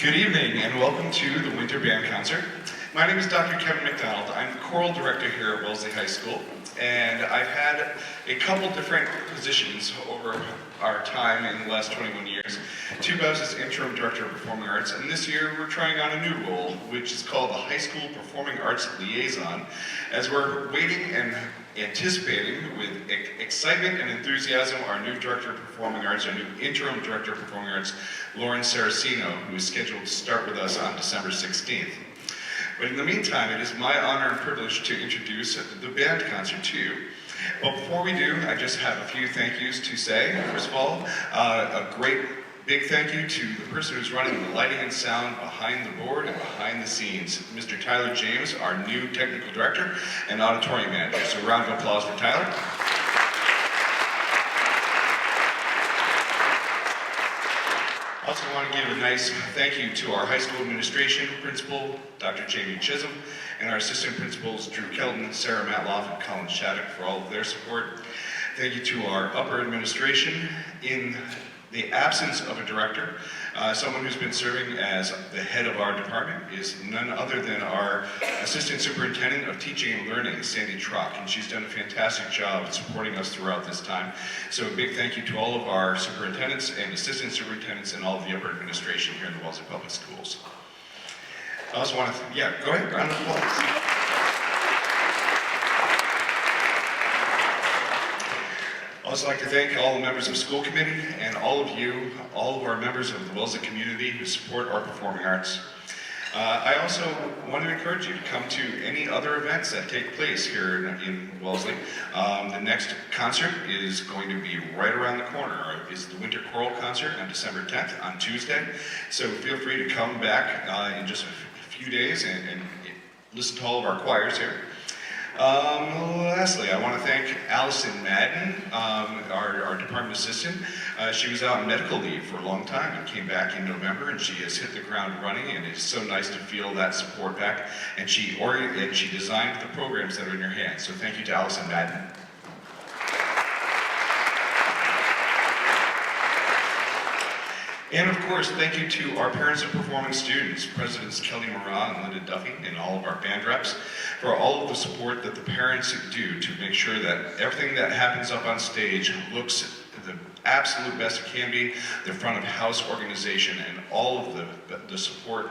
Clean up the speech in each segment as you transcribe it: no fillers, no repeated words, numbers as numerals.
Good evening and welcome to the Winter Band Concert. My name is Dr. Kevin McDonald. I'm the choral director here at Wellesley High School, and I've had a couple different positions over our time in the last 21 years. Two bouts as interim director of performing arts, and this year we're trying on a new role, which is called the High School Performing Arts Liaison, as we're waiting and anticipating with excitement and enthusiasm our new director of performing arts, our new interim director of performing arts, Lauren Saracino, who is scheduled to start with us on December 16th. But in the meantime, it is my honor and privilege to introduce the band concert to you. But before we do, I just have a few thank yous to say. First of all, a great big thank you to the person who's running the lighting and sound behind the board and behind the scenes, Mr. Tyler James, our new technical director and auditorium manager. So a round of applause for Tyler. I also want to give a nice thank you to our high school administration, principal, Dr. Jamie Chisholm, and our assistant principals, Drew Kelton, Sarah Matloff, and Colin Shattuck for all of their support. Thank you to our upper administration. In the absence of a director, someone who's been serving as the head of our department is none other than our assistant superintendent of teaching and learning, Sandy Trock, and she's done a fantastic job at supporting us throughout this time. So a big thank you to all of our superintendents and assistant superintendents and all of the upper administration here in the Wellesley Public Schools. I also want to, go ahead, round of applause. I'd also like to thank all the members of the school committee and all of you, all of our members of the Wellesley community who support our performing arts. I also want to encourage you to come to any other events that take place here in Wellesley. The next concert is going to be right around the corner. It's the Winter Choral Concert on December 10th on Tuesday. So feel free to come back in just a few days and listen to all of our choirs here. Lastly, I want to thank Allison Madden, our department assistant. She was out on medical leave for a long time and came back in November, and she has hit the ground running, and it's so nice to feel that support back. And she designed the programs that are in your hands. So thank you to Allison Madden. And of course, thank you to our parents of performing students, Presidents Kelly Moran and Linda Duffy, and all of our band reps, for all of the support that the parents do to make sure that everything that happens up on stage looks the absolute best it can be, the front of house organization, and all of the support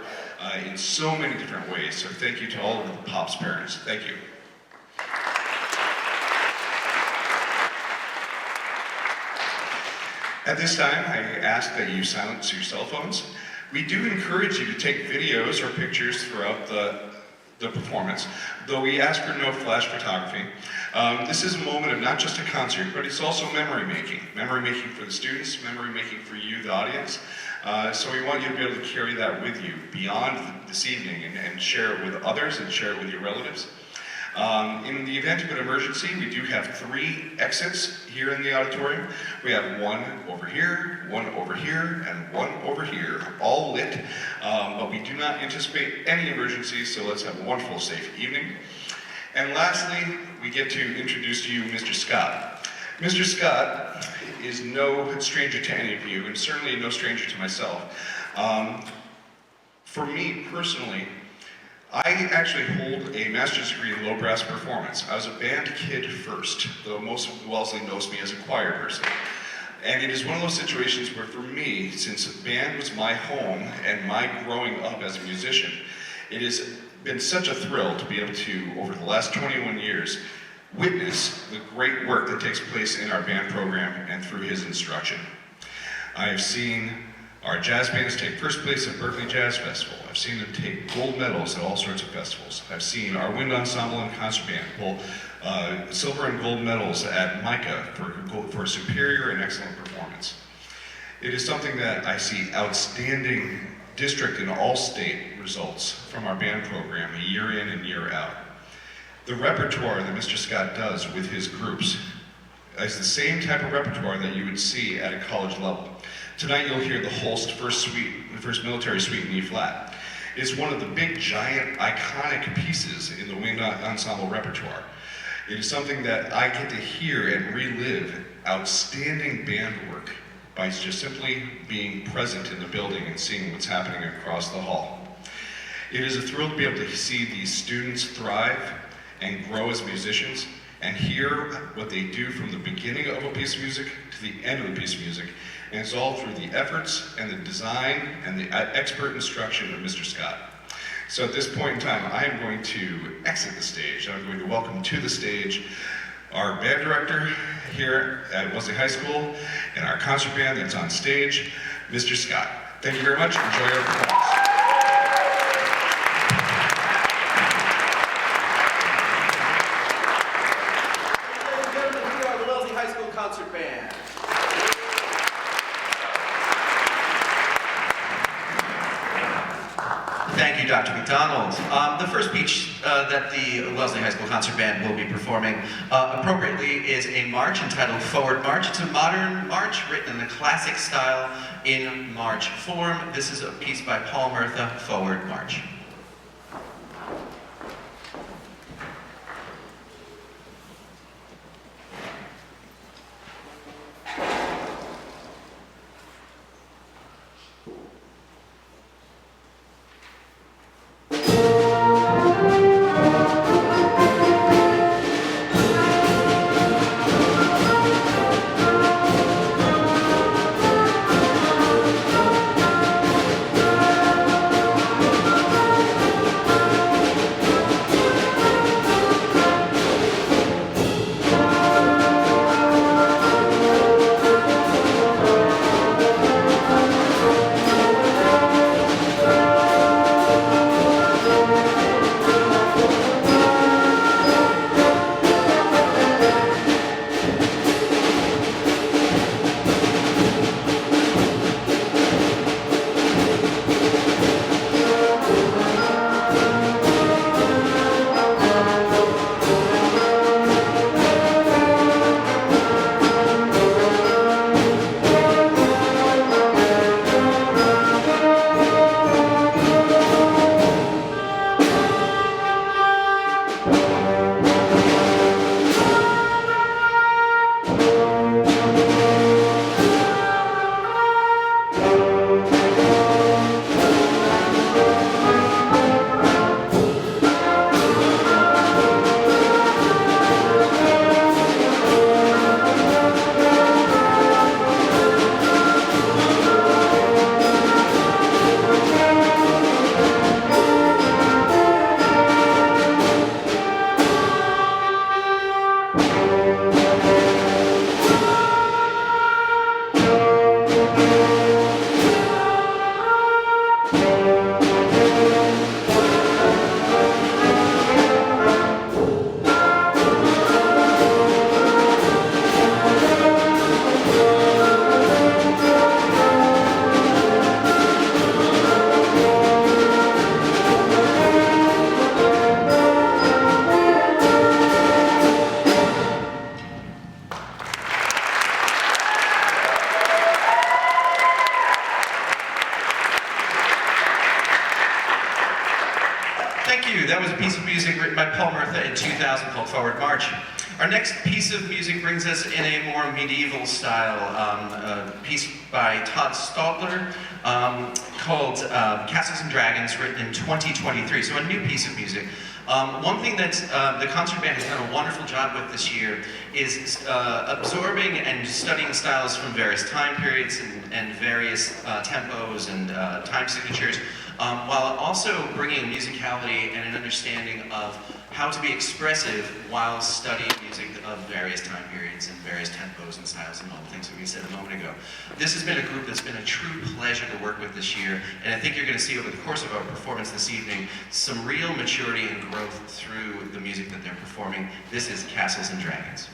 in so many different ways. So thank you to all of the POPs parents. Thank you. At this time, I ask that you silence your cell phones. We do encourage you to take videos or pictures throughout the performance, though we ask for no flash photography. This is a moment of not just a concert, but it's also memory making. Memory making for the students, memory making for you, the audience. So we want you to be able to carry that with you beyond this evening and share it with others and share it with your relatives. In the event of an emergency, we do have 3 exits here in the auditorium. We have one over here, and one over here, all lit, but we do not anticipate any emergencies, so let's have a wonderful, safe evening. And lastly, we get to introduce to you Mr. Scott. Mr. Scott is no stranger to any of you, and certainly no stranger to myself. For me personally, I actually hold a master's degree in low brass performance. I was a band kid first, though most of Wellesley knows me as a choir person. And it is one of those situations where for me, since band was my home and my growing up as a musician, it has been such a thrill to be able to, over the last 21 years, witness the great work that takes place in our band program and through his instruction. I have seen our jazz bands take first place at Berkeley Jazz Festival. I've seen them take gold medals at all sorts of festivals. I've seen our wind ensemble and concert band pull silver and gold medals at MICA for superior and excellent performance. It is something that I see outstanding district and all-state results from our band program year in and year out. The repertoire that Mr. Scott does with his groups is the same type of repertoire that you would see at a college level. Tonight you'll hear the Holst first suite, the first military suite in E-flat. It's one of the big, giant, iconic pieces in the wind ensemble repertoire. It is something that I get to hear and relive outstanding band work by just simply being present in the building and seeing what's happening across the hall. It is a thrill to be able to see these students thrive and grow as musicians and hear what they do from the beginning of a piece of music to the end of a piece of music. And it's all through the efforts and the design and the expert instruction of Mr. Scott. So at this point in time, I am going to exit the stage. I'm going to welcome to the stage our band director here at Wellesley High School and our concert band that's on stage, Mr. Scott. Thank you very much. Enjoy our performance. Concert band. Thank you, Dr. McDonald. The first piece that the Wellesley High School Concert Band will be performing appropriately is a march entitled Forward March. It's a modern march written in the classic style in march form. This is a piece by Paul Murtha, Forward March. That was a piece of music written by Paul Murtha in 2000 called Forward March. Our next piece of music brings us in a more medieval style, a piece by Todd Stadler called Castles and Dragons, written in 2023, so a new piece of music. One thing that the concert band has done a wonderful job with this year is absorbing and studying styles from various time periods and various tempos and time signatures, while also bringing musicality and an understanding of how to be expressive while studying music of various time periods and various tempos and styles and all the things that we said a moment ago. This has been a group that's been a true pleasure to work with this year, and I think you're going to see over the course of our performance this evening some real maturity and growth through the music that they're performing. This is Castles and Dragons.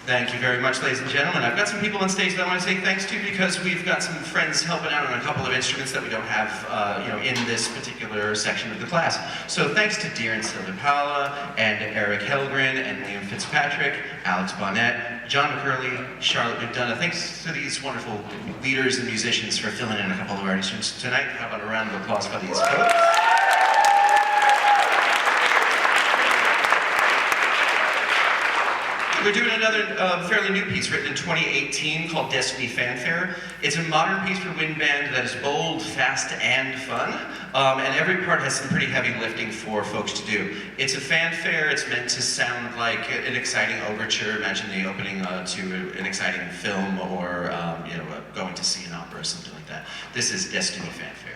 Thank you very much, ladies and gentlemen. I've got some people on stage that I want to say thanks to because we've got some friends helping out on a couple of instruments that we don't have, in this particular section of the class. So thanks to Deeren Silvapala and Eric Helgren and Liam Fitzpatrick, Alex Bonnet, John McCurley, Charlotte McDonough. Thanks to these wonderful leaders and musicians for filling in a couple of our instruments tonight. How about a round of applause for these folks? We're doing another fairly new piece written in 2018 called Destiny Fanfare. It's a modern piece for wind band that is bold, fast, and fun. And every part has some pretty heavy lifting for folks to do. It's a fanfare. It's meant to sound like an exciting overture. Imagine the opening to an exciting film or going to see an opera or something like that. This is Destiny Fanfare.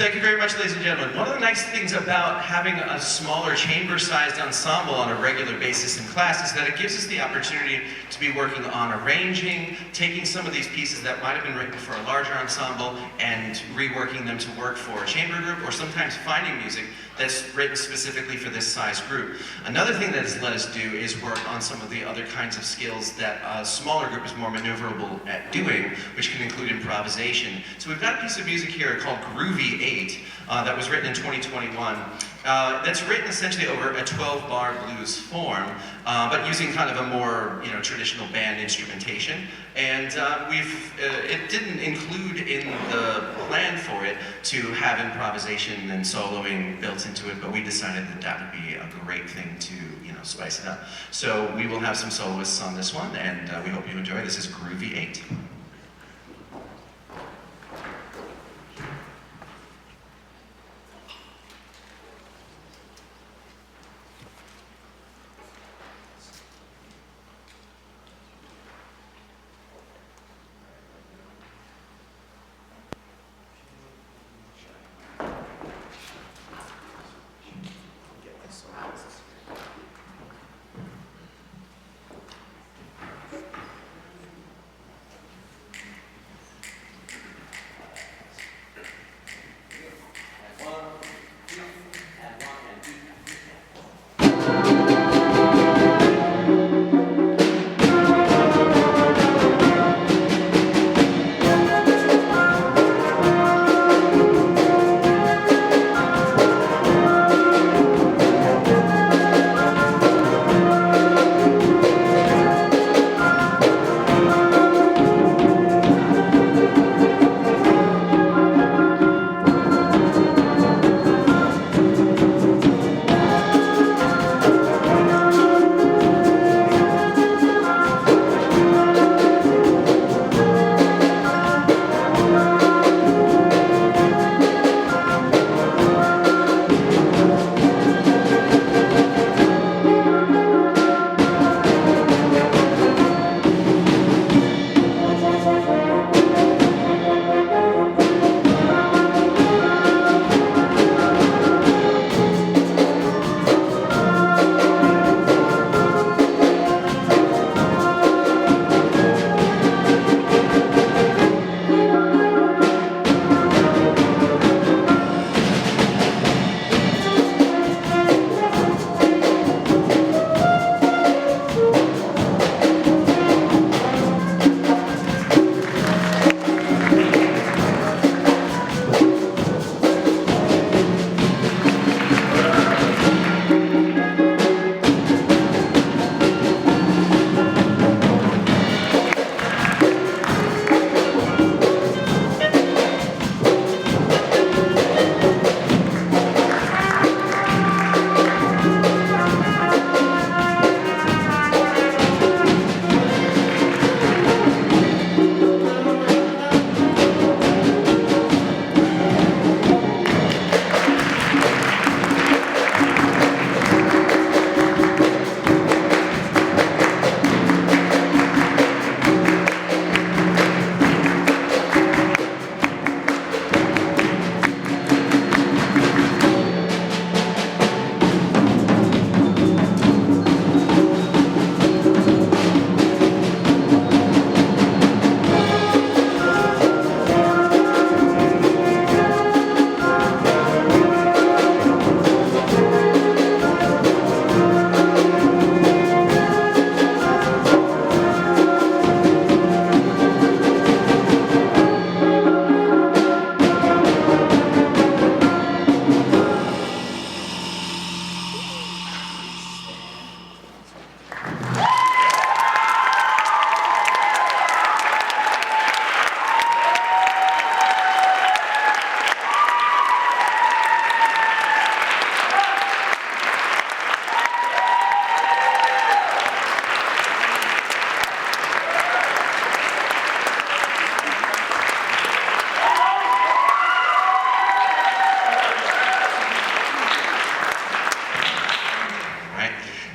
Thank you very much, ladies and gentlemen. One of the nice things about having a smaller chamber-sized ensemble on a regular basis in class is that it gives us the opportunity to be working on arranging, taking some of these pieces that might have been written for a larger ensemble and reworking them to work for a chamber group, or sometimes finding music that's written specifically for this size group. Another thing that has let us do is work on some of the other kinds of skills that a smaller group is more maneuverable at doing, which can include improvisation. So we've got a piece of music here called Groovy 8 that was written in 2021. That's written essentially over a 12-bar blues form, but using kind of a more traditional band instrumentation. And it didn't include in the plan for it to have improvisation and soloing built into it, but we decided that that would be a great thing to spice it up. So we will have some soloists on this one, and we hope you enjoy. This is Groovy 8.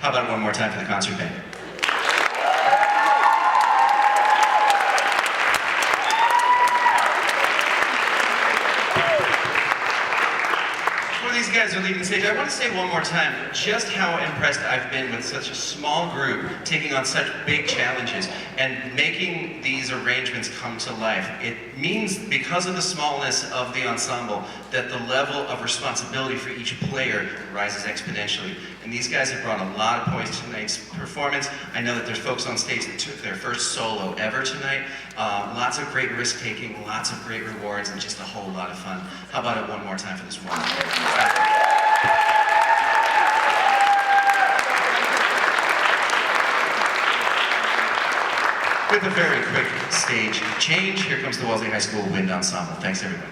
How about one more time for the concert band? guys are leaving the stage, I want to say one more time just how impressed I've been with such a small group taking on such big challenges and making these arrangements come to life. It means, because of the smallness of the ensemble, that the level of responsibility for each player rises exponentially. And these guys have brought a lot of points to tonight's performance. I know that there's folks on stage that took their first solo ever tonight. Lots of great risk-taking, lots of great rewards, and just a whole lot of fun. How about it one more time for this one? With a very quick stage change, here comes the Wellesley High School Wind Ensemble. Thanks, everybody.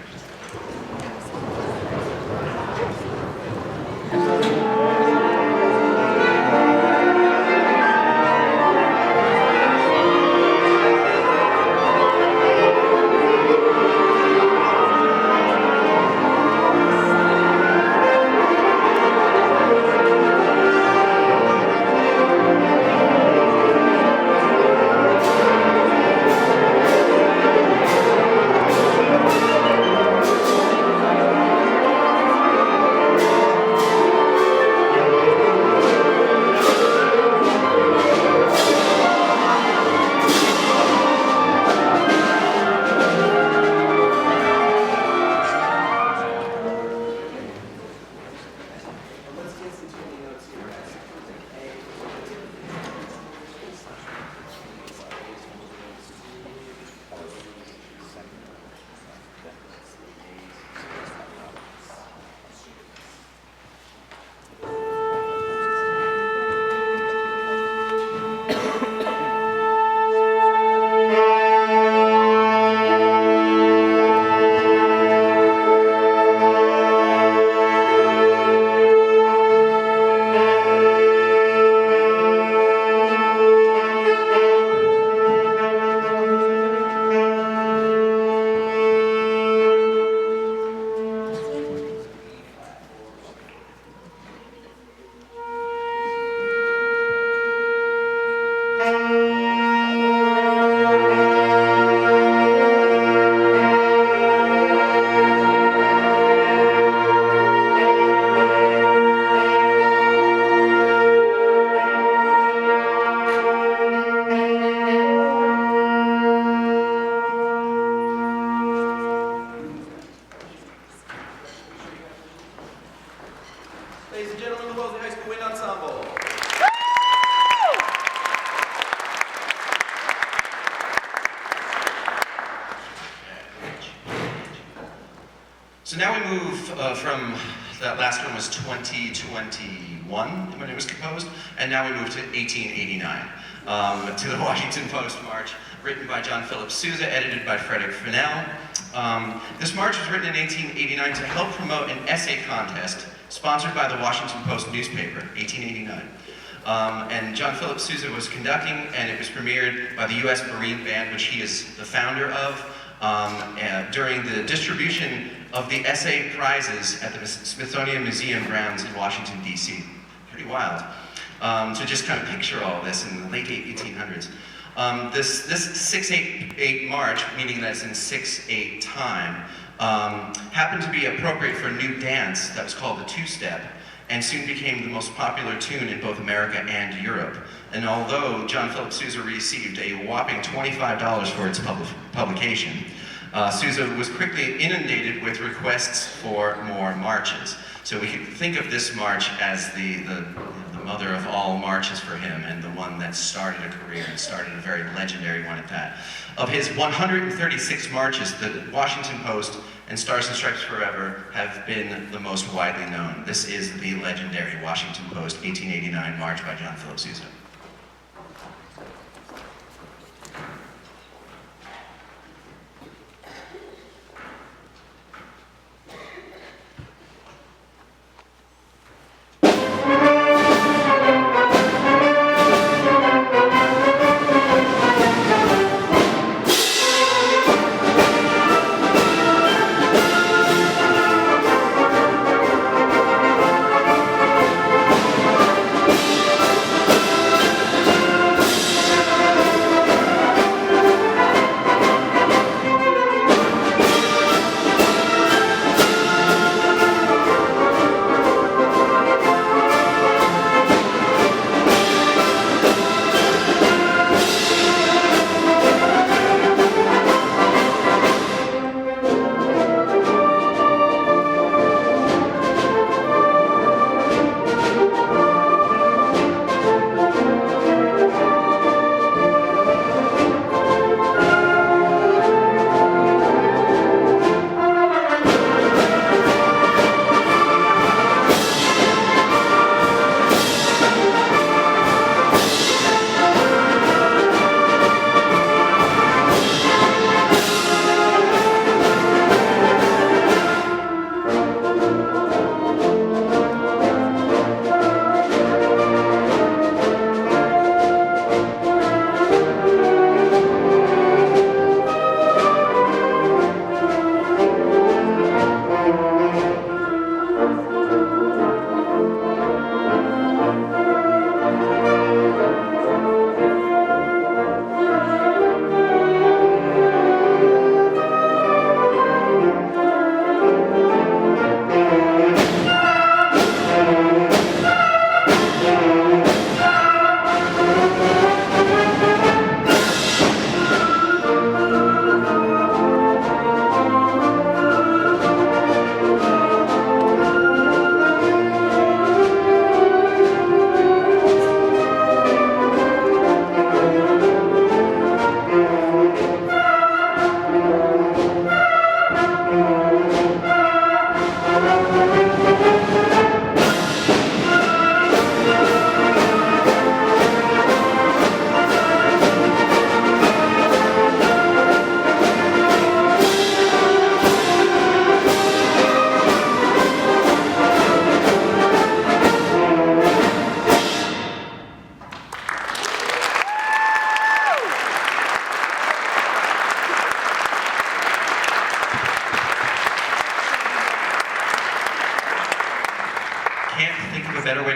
Ladies and gentlemen, the Wellesley High School Wind Ensemble. So now we move from, that last one was 2021 when it was composed, and now we move to 1889, to the Washington Post March, written by John Philip Sousa, edited by Frederick Fennell. This march was written in 1889 to help promote an essay contest sponsored by the Washington Post newspaper, 1889. And John Philip Sousa was conducting, and it was premiered by the U.S. Marine Band, which he is the founder of, during the distribution of the essay prizes at the Smithsonian Museum grounds in Washington, D.C. Pretty wild. To just kind of picture all this in the late 1800s. This 6/8 march, meaning that it's in 6/8 time, happened to be appropriate for a new dance that was called the two-step, and soon became the most popular tune in both America and Europe. And although John Philip Sousa received a whopping $25 for its publication, Sousa was quickly inundated with requests for more marches. So we can think of this march as the mother of all marches for him, and the one that started a career, and started a very legendary one at that. Of his 136 marches, the Washington Post and Stars and Stripes Forever have been the most widely known. This is the legendary Washington Post 1889 march by John Philip Sousa.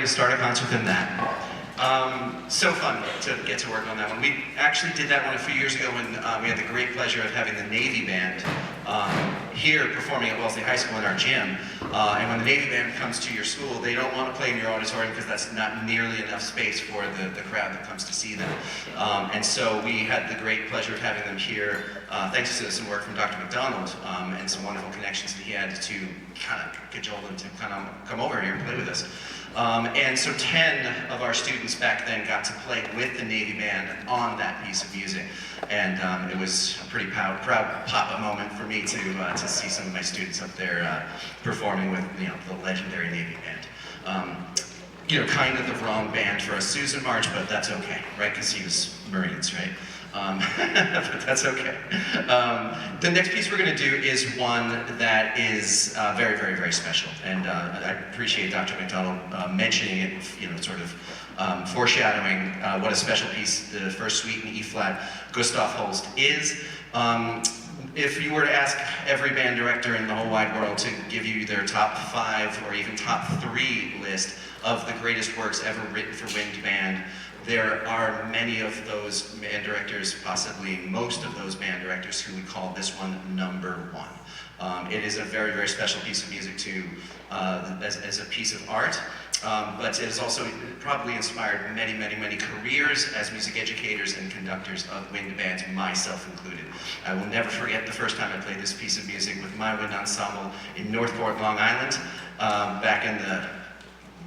to start a concert than that? So fun to get to work on that one. We actually did that one a few years ago when we had the great pleasure of having the Navy Band here performing at Wellesley High School in our gym. And when the Navy Band comes to your school, they don't want to play in your auditorium because that's not nearly enough space for the crowd that comes to see them. And so we had the great pleasure of having them here, thanks to some work from Dr. McDonald and some wonderful connections that he had to kind of cajole them to kind of come over here and play with us. And so 10 of our students back then got to play with the Navy Band on that piece of music. And it was a pretty proud papa moment for me to see some of my students up there performing with the legendary Navy Band. Kind of the wrong band for a Susan March, but that's okay, right? Because he was Marines, right? But that's okay. The next piece we're going to do is one that is very, very, very special. And I appreciate Dr. McDonald mentioning it, sort of foreshadowing what a special piece the first suite in E-flat Gustav Holst is. If you were to ask every band director in the whole wide world to give you their top 5 or even top 3 list of the greatest works ever written for wind band, there are many of those band directors, possibly most of those band directors, who would call this one number 1. It is a very, very special piece of music as a piece of art, but it has also probably inspired many, many, many careers as music educators and conductors of wind bands, myself included. I will never forget the first time I played this piece of music with my wind ensemble in Northport, Long Island, back in the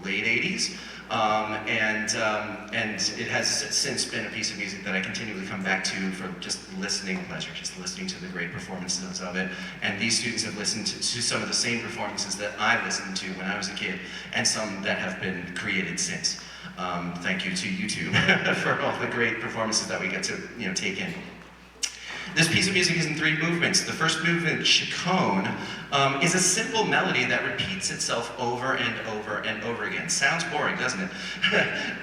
late 80s. And it has since been a piece of music that I continually come back to for just listening pleasure, just listening to the great performances of it. And these students have listened to some of the same performances that I listened to when I was a kid, and some that have been created since. Thank you to YouTube for all the great performances that we get to take in. This piece of music is in 3 movements. The first movement, Chaconne, is a simple melody that repeats itself over and over and over again. Sounds boring, doesn't it?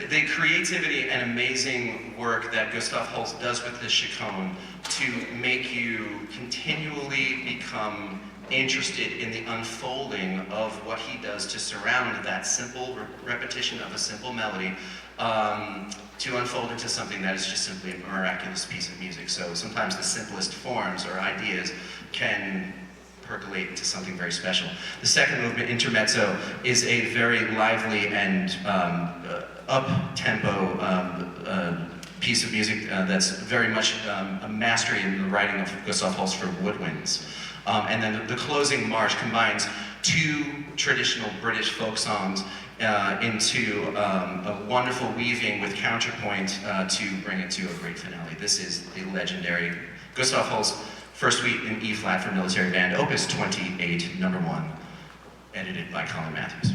The creativity and amazing work that Gustav Holst does with the Chaconne to make you continually become interested in the unfolding of what he does to surround that simple repetition of a simple melody to unfold into something that is just simply a miraculous piece of music. So sometimes the simplest forms or ideas can percolate into something very special. The second movement, Intermezzo, is a very lively and up-tempo piece of music that's very much a mastery in the writing of Gustav Holst for woodwinds. And then the closing march combines 2 traditional British folk songs into a wonderful weaving with counterpoint to bring it to a great finale. This is the legendary Gustav Holst First Suite in E-flat for military band, Opus 28, number 1, edited by Colin Matthews.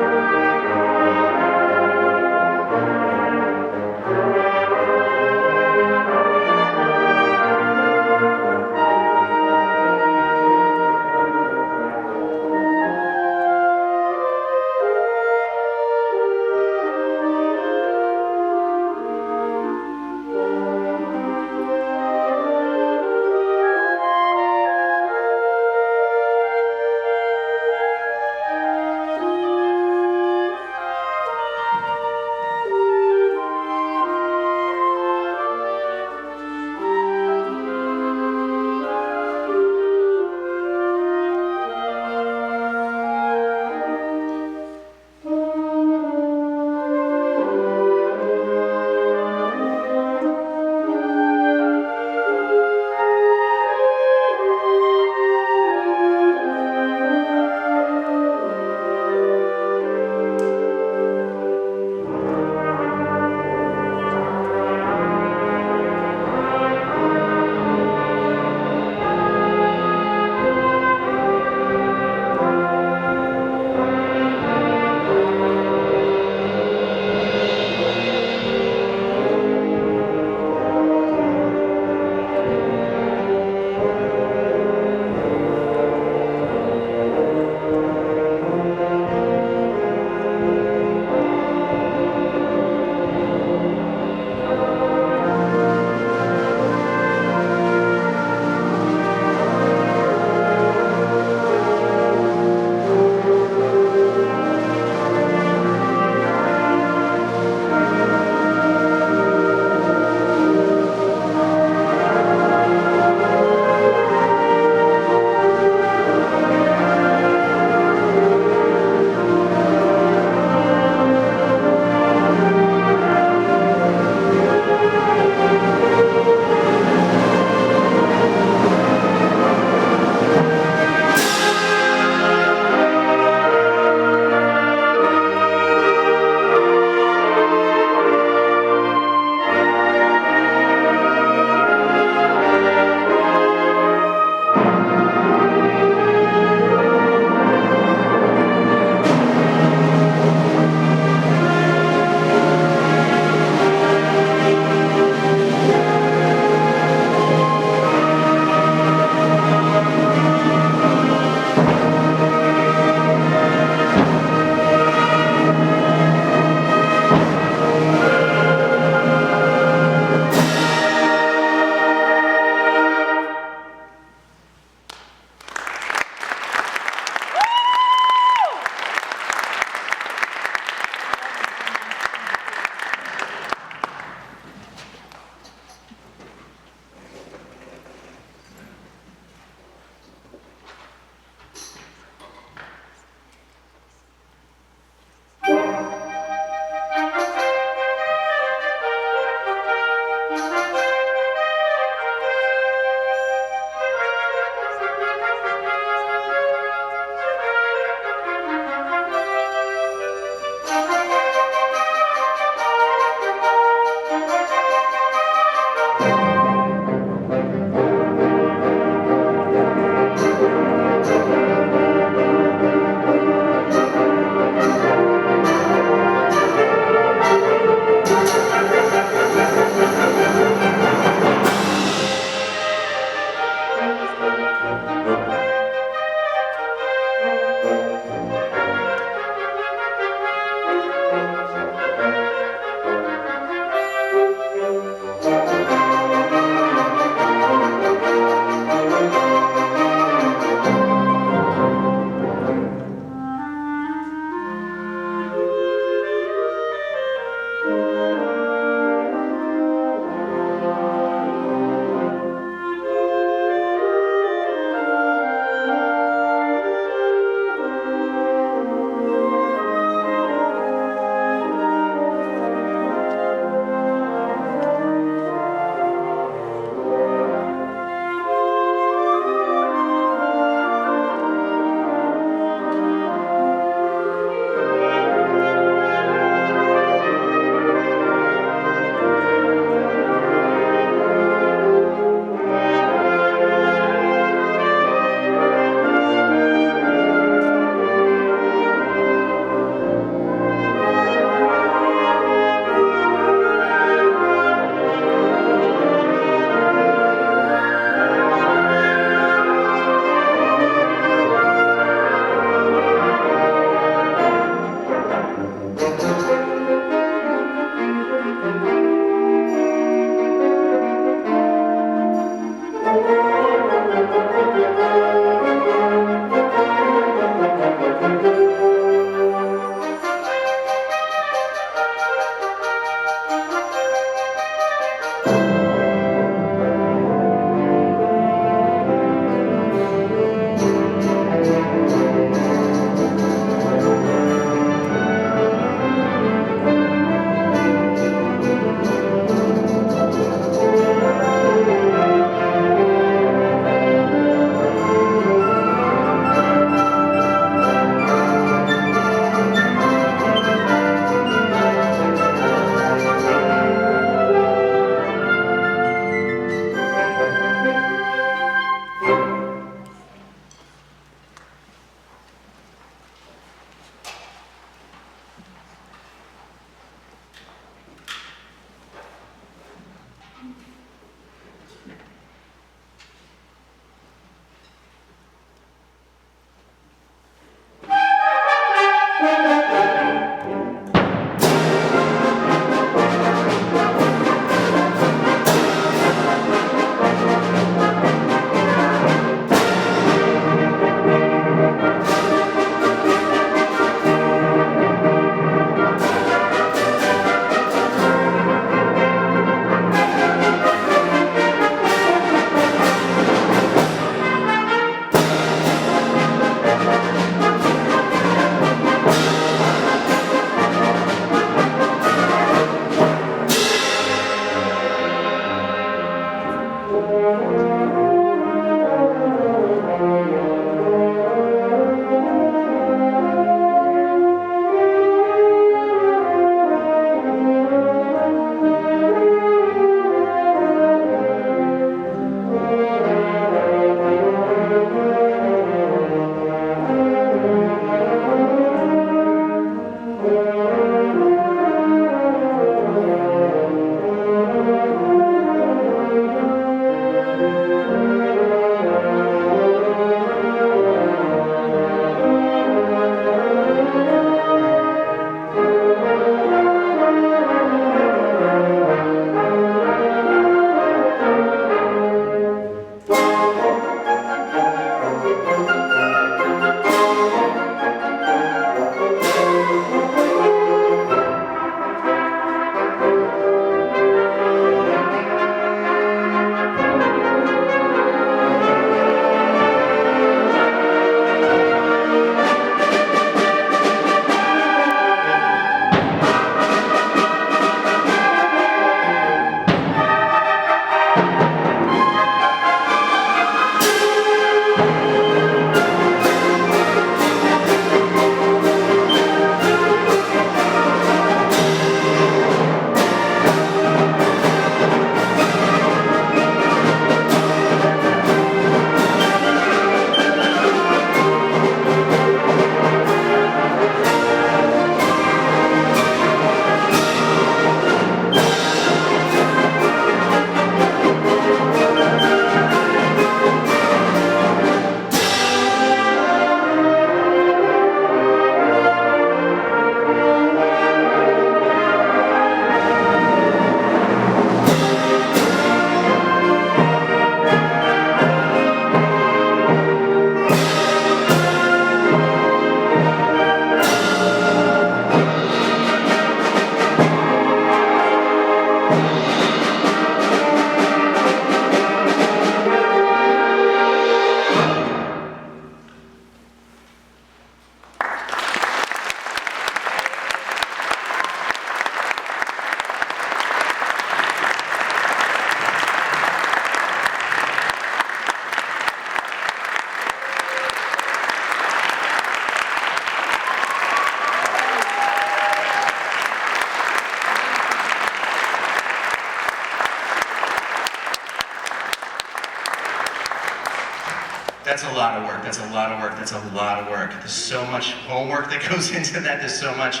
That's a lot of work. That's a lot of work. That's a lot of work. There's so much homework that goes into that. There's so much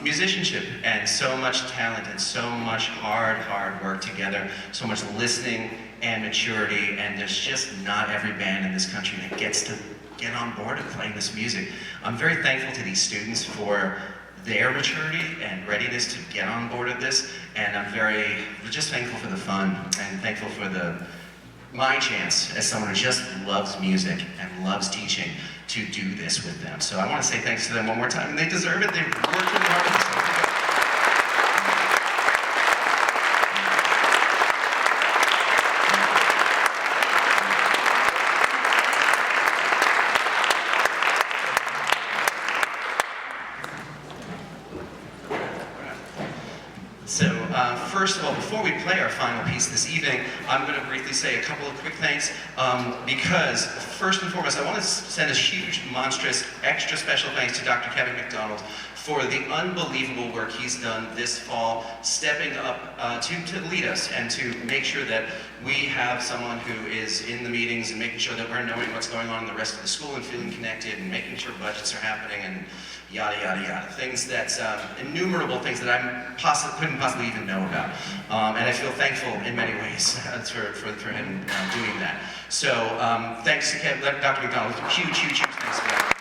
musicianship and so much talent and so much hard work together. So much listening and maturity. And there's just not every band in this country that gets to get on board and playing this music. I'm very thankful to these students for their maturity and readiness to get on board with this. And I'm just thankful for the fun and thankful for my chance as someone who just loves music and loves teaching to do this with them. So I want to say thanks to them one more time, and they deserve it. They've worked really hard on this. So first of all, before we play our final piece this evening, I'm going to briefly say a couple of quick thanks because first and foremost, I want to send a huge, monstrous, extra special thanks to Dr. Kevin McDonald for the unbelievable work he's done this fall, stepping up to lead us and to make sure that we have someone who is in the meetings and making sure that we're knowing what's going on in the rest of the school and feeling connected and making sure budgets are happening and yada, yada, yada. Things that, innumerable things that I couldn't possibly even know about. And I feel thankful in many ways for him doing that. So thanks to Dr. McDonald, huge thanks for that.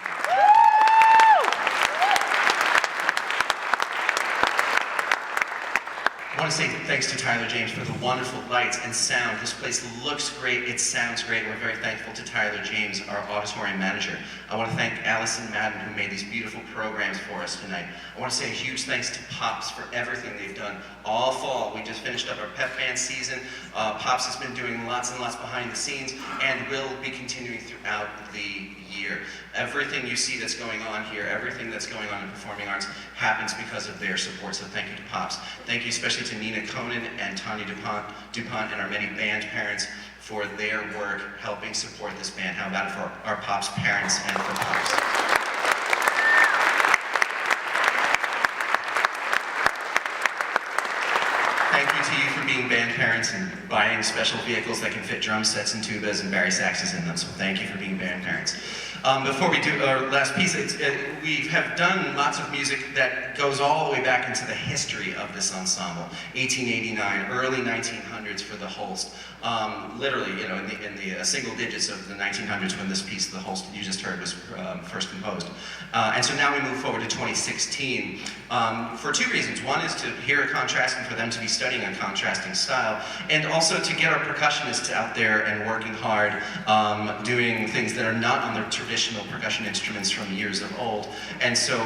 I want to say thanks to Tyler James for the wonderful lights and sound. This place looks great, it sounds great. We're very thankful to Tyler James, our auditorium manager. I want to thank Allison Madden, who made these beautiful programs for us tonight. I want to say a huge thanks to Pops for everything they've done all fall. We just finished up our pep band season. Pops has been doing lots and lots behind the scenes and will be continuing throughout the year. Everything you see that's going on here, everything that's going on in performing arts happens because of their support, so thank you to Pops. Thank you especially to Nina Conan and Tanya DuPont and our many band parents for their work helping support this band. How about it for our Pops parents and for Pops? Thank you to you for being band parents and buying special vehicles that can fit drum sets and tubas and bari saxes in them, so thank you for being band parents. Before we do our last piece, we have done lots of music that goes all the way back into the history of this ensemble. 1889, early 1900s for the Holst. Literally, you know, in the single digits of the 1900s when this piece, the Holst you just heard, was first composed. And so now we move forward to 2016 for two reasons. One is to hear a contrast and for them to be studying a contrasting style, and also to get our percussionists out there and working hard, doing things that are not on their traditional percussion instruments from years of old. And so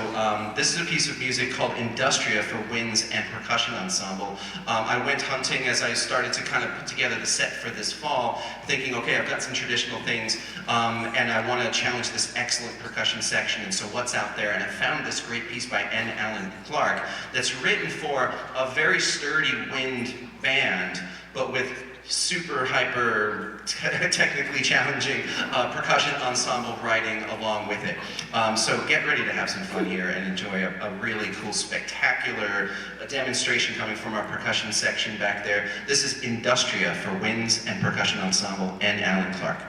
this is a piece of music called Industria for Winds and Percussion Ensemble. I went hunting as I started to kind of put together the set for this fall, thinking, okay, I've got some traditional things, and I want to challenge this excellent percussion section, and so what's out there? And I found this great piece by N. Allen Clark that's written for a very sturdy wind band, but with super hyper technically challenging percussion ensemble writing along with it. So get ready to have some fun here and enjoy a really cool, spectacular demonstration coming from our percussion section back there. This is Industria for Winds and Percussion Ensemble, N. Allen Clark.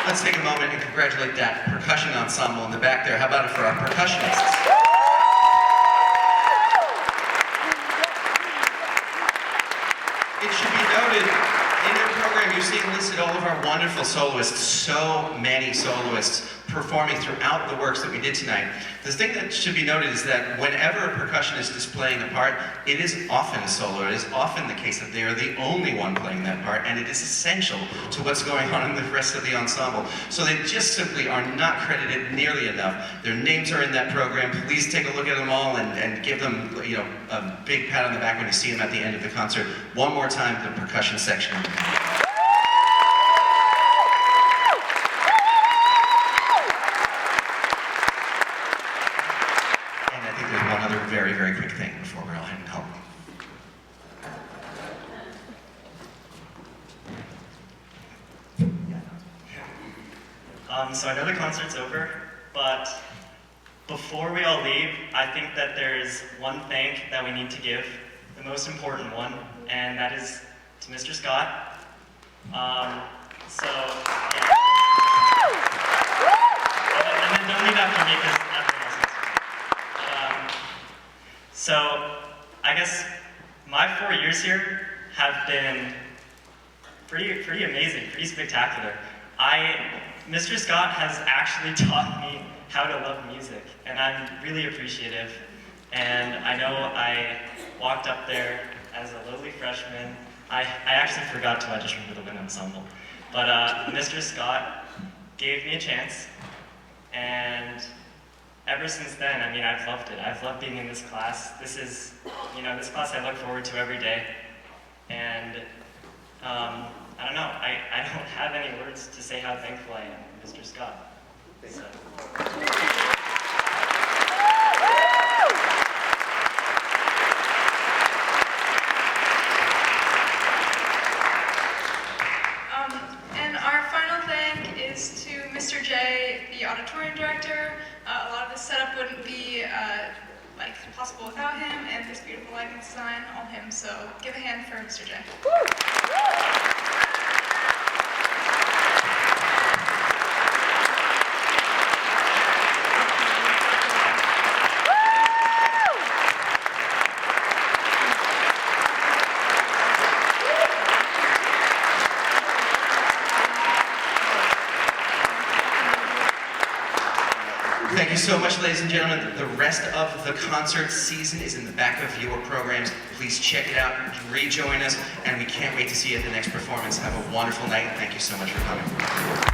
Let's take a moment and congratulate that percussion ensemble in the back there. How about it for our percussionists? It should be noted, in your program, you're seeing listed all of our wonderful soloists, so many soloists performing throughout the works that we did tonight. The thing that should be noted is that whenever a percussionist is playing a part, it is often a solo. It is often the case that they are the only one playing that part, and it is essential to what's going on in the rest of the ensemble. So they just simply are not credited nearly enough. Their names are in that program. Please take a look at them all and give them, a big pat on the back when you see them at the end of the concert. One more time, the percussion section. Very, very quick thing before we're all heading home. So I know the concert's over, but before we all leave, I think that there's one thank that we need to give, the most important one, and that is to Mr. Scott. Yeah. And then don't leave after me, because everyone else has to. So, I guess my 4 years here have been pretty amazing, pretty spectacular. Mr. Scott has actually taught me how to love music, and I'm really appreciative. And I know I walked up there as a lowly freshman. I actually forgot to audition for the Wind Ensemble. But Mr. Scott gave me a chance, and ever since then, I mean, I've loved it. I've loved being in this class. This is, this class I look forward to every day. And I don't know, I don't have any words to say how thankful I am, Mr. Scott. So. And our final thank is to Mr. J, the auditorium director. A lot of this setup wouldn't be possible without him, and this beautiful lighting design, all him. So give a hand for Mr. J. Thank you so much, ladies and gentlemen. The rest of the concert season is in the back of your programs. Please check it out, rejoin us, and we can't wait to see you at the next performance. Have a wonderful night. Thank you so much for coming.